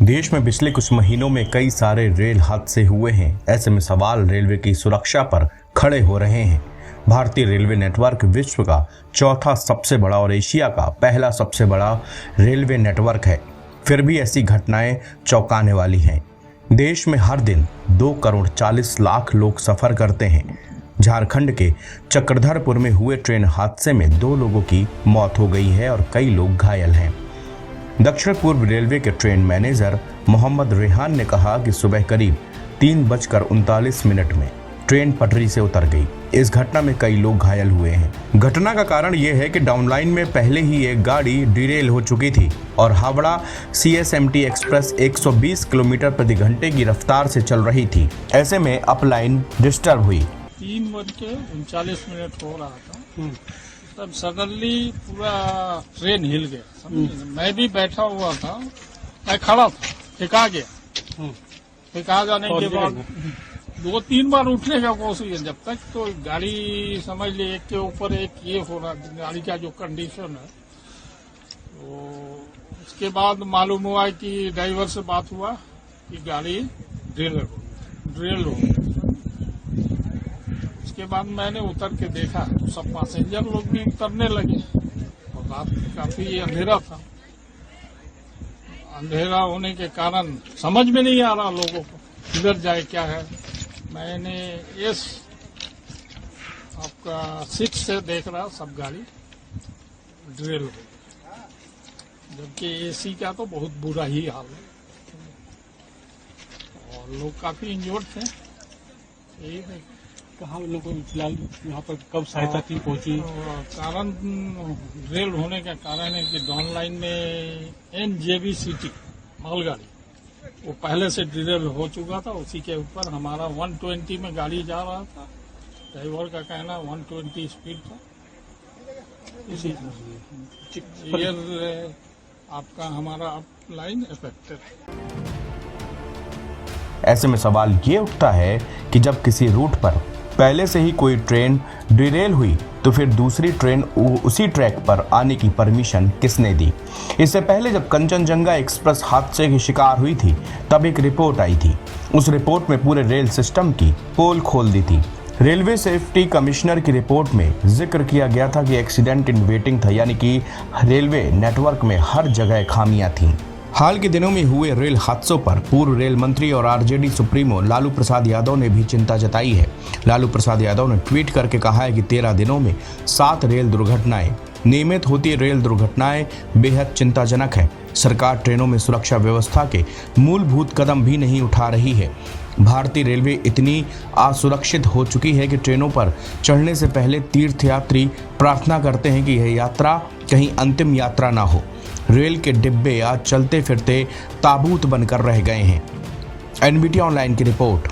देश में पिछले कुछ महीनों में कई सारे रेल हादसे हुए हैं। ऐसे में सवाल रेलवे की सुरक्षा पर खड़े हो रहे हैं। भारतीय रेलवे नेटवर्क विश्व का चौथा सबसे बड़ा और एशिया का पहला सबसे बड़ा रेलवे नेटवर्क है। फिर भी ऐसी घटनाएं चौंकाने वाली हैं। देश में हर दिन 2 करोड़ 40 लाख लोग सफर करते हैं। झारखंड के चक्रधरपुर में हुए ट्रेन हादसे में 2 लोगों की मौत हो गई है और कई लोग घायल हैं। दक्षिण पूर्व रेलवे के ट्रेन मैनेजर मोहम्मद रेहान ने कहा कि सुबह करीब 3:39 में ट्रेन पटरी से उतर गई। इस घटना में कई लोग घायल हुए हैं। घटना का कारण यह है कि डाउनलाइन में पहले ही एक गाड़ी डिरेल हो चुकी थी और हावड़ा CSMT एक्सप्रेस 120 किलोमीटर प्रति घंटे की रफ्तार से चल रही थी। ऐसे में अपलाइन डिस्टर्ब हुई। 3:39 हो रहा था, तब सडनली पूरा ट्रेन हिल गया। मैं भी बैठा हुआ था, मैं खड़ा था, फेंका गया। फेंका जाने के बाद 2-3 बार उठने का कोशिश है। जब तक तो गाड़ी समझ ले एक के ऊपर एक ये हो रहा, गाड़ी का जो कंडीशन है, तो उसके बाद मालूम हुआ कि ड्राइवर से बात हुआ कि गाड़ी ड्रिल हो गई। उसके बाद मैंने उतर के देखा तो सब पैसेंजर लोग भी उतरने लगे और रात काफी अंधेरा था। अंधेरा होने के कारण समझ में नहीं आ रहा लोगों को किधर जाए क्या है। मैंने इस आपका 6 से देख रहा सब गाड़ी ड्रिल हो गई, जबकि AC का तो बहुत बुरा ही हाल है और लोग काफी इंजोर्ड थे। यही है। कहाँ लोगों को फिलहाल यहाँ पर कब सहायता की पहुंची? कारण रेल होने का कारण है कि डाउनलाइन में NJBCT मालगाड़ी वो पहले से ड्रिल हो चुका था। उसी के ऊपर हमारा 120 में गाड़ी जा रहा था। ड्राइवर का कहना 120 स्पीड था। इसी ये आपका हमारा अपलाइन इफेक्टेड। ऐसे में सवाल ये उठता है कि जब किसी रूट पर पहले से ही कोई ट्रेन डिरेल हुई तो फिर दूसरी ट्रेन उसी ट्रैक पर आने की परमिशन किसने दी? इससे पहले जब कंचनजंगा एक्सप्रेस हादसे की शिकार हुई थी तब एक रिपोर्ट आई थी। उस रिपोर्ट में पूरे रेल सिस्टम की पोल खोल दी थी। रेलवे सेफ्टी कमिश्नर की रिपोर्ट में जिक्र किया गया था कि एक्सीडेंट इन वेटिंग था, यानी कि रेलवे नेटवर्क में हर जगह खामियां थीं। हाल के दिनों में हुए रेल हादसों पर पूर्व रेल मंत्री और RJD सुप्रीमो लालू प्रसाद यादव ने भी चिंता जताई है। लालू प्रसाद यादव ने ट्वीट करके कहा है कि 13 दिनों में 7 रेल दुर्घटनाएं। नियमित होती रेल दुर्घटनाएं बेहद चिंताजनक है। सरकार ट्रेनों में सुरक्षा व्यवस्था के मूलभूत कदम भी नहीं उठा रही है। भारतीय रेलवे इतनी असुरक्षित हो चुकी है कि ट्रेनों पर चढ़ने से पहले तीर्थयात्री प्रार्थना करते हैं कि यह यात्रा कहीं अंतिम यात्रा ना हो। रेल के डिब्बे आज चलते फिरते ताबूत बनकर रह गए हैं। NBT ऑनलाइन की रिपोर्ट।